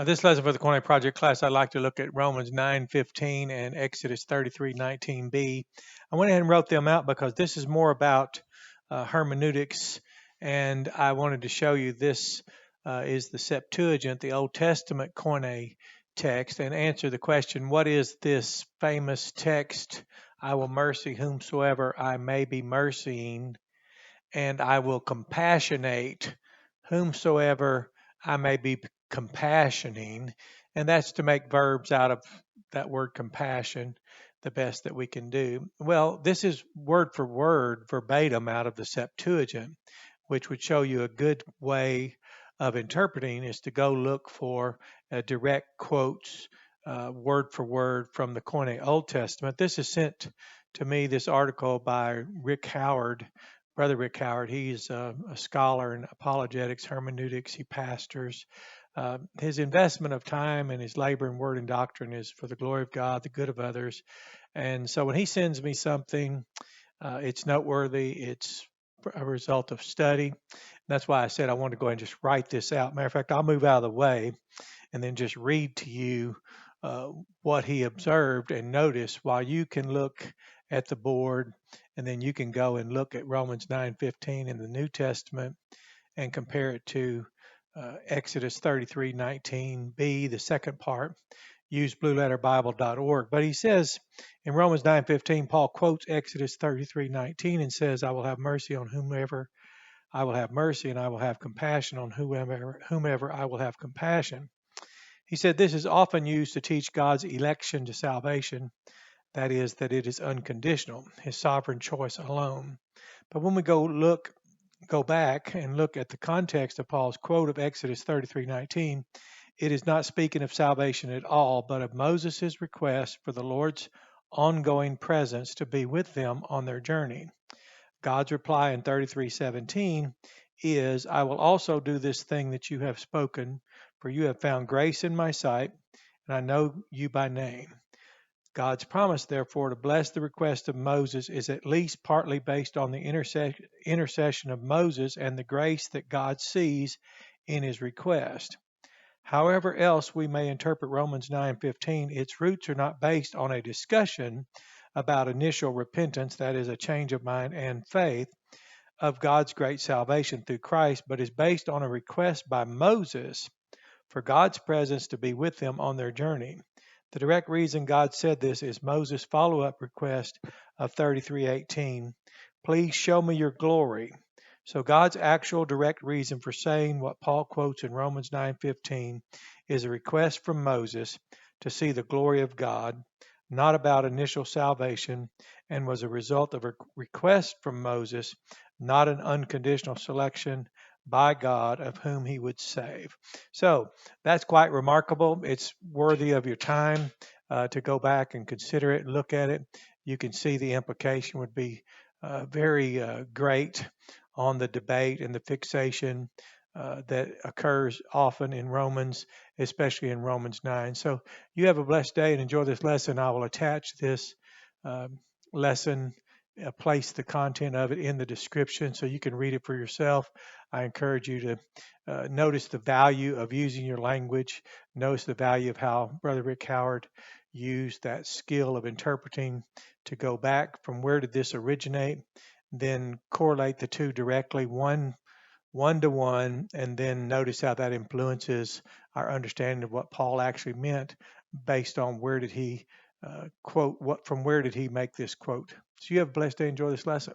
This lesson for the Koine Project class, I'd like to look at Romans 9:15 and Exodus 33:19b. I went ahead and wrote them out because this is more about hermeneutics, and I wanted to show you this is the Septuagint, the Old Testament Koine text, and answer the question, what is this famous text? I will mercy whomsoever I may be mercying, and I will compassionate whomsoever I may be compassioning. And that's to make verbs out of that word compassion the best that we can do. Well, this is word for word, verbatim out of the Septuagint, which would show you a good way of interpreting is to go look for direct quotes, word for word from the Koine Old Testament. This is sent to me, this article by Rick Howard, Brother Rick Howard. He's a scholar in apologetics, hermeneutics. He pastors. His investment of time and his labor in word and doctrine is for the glory of God, the good of others. And so when he sends me something, it's noteworthy. It's a result of study. That's why I said I wanted to go ahead and just write this out. Matter of fact, I'll move out of the way and then just read to you what he observed and notice while you can look at the board, and then you can go and look at Romans 9:15 in the New Testament and compare it to Exodus 33:19b, the second part. Use blueletterbible.org. But he says in Romans 9:15, Paul quotes Exodus 33:19 and says, I will have mercy on whomever I will have mercy, and I will have compassion on whomever I will have compassion. He said this is often used to teach God's election to salvation, that is, that it is unconditional, his sovereign choice alone. But when we go back and look at the context of Paul's quote of Exodus 33:19, it is not speaking of salvation at all, but of Moses' request for the Lord's ongoing presence to be with them on their journey. God's reply in 33:17 is, I will also do this thing that you have spoken, for you have found grace in my sight, and I know you by name. God's promise, therefore, to bless the request of Moses is at least partly based on the intercession of Moses and the grace that God sees in his request. However else we may interpret Romans 9:15, its roots are not based on a discussion about initial repentance, that is, a change of mind and faith of God's great salvation through Christ, but is based on a request by Moses for God's presence to be with them on their journey. The direct reason God said this is Moses' follow-up request of 33:18, please show me your glory. So God's actual direct reason for saying what Paul quotes in Romans 9:15 is a request from Moses to see the glory of God, not about initial salvation, and was a result of a request from Moses, not an unconditional selection by God of whom he would save. So that's quite remarkable. It's worthy of your time to go back and consider it and look at it. You can see the implication would be very great on the debate and the fixation that occurs often in Romans, especially in Romans 9. So you have a blessed day and enjoy this lesson. I will attach this lesson, place the content of it in the description so you can read it for yourself. I encourage you to notice the value of using your language. Notice the value of how Brother Rick Howard used that skill of interpreting to go back from where did this originate, then correlate the two directly, one to one, and then notice how that influences our understanding of what Paul actually meant based on where did he quote, what from where did he make this quote. So you have a blessed day. Enjoy this lesson.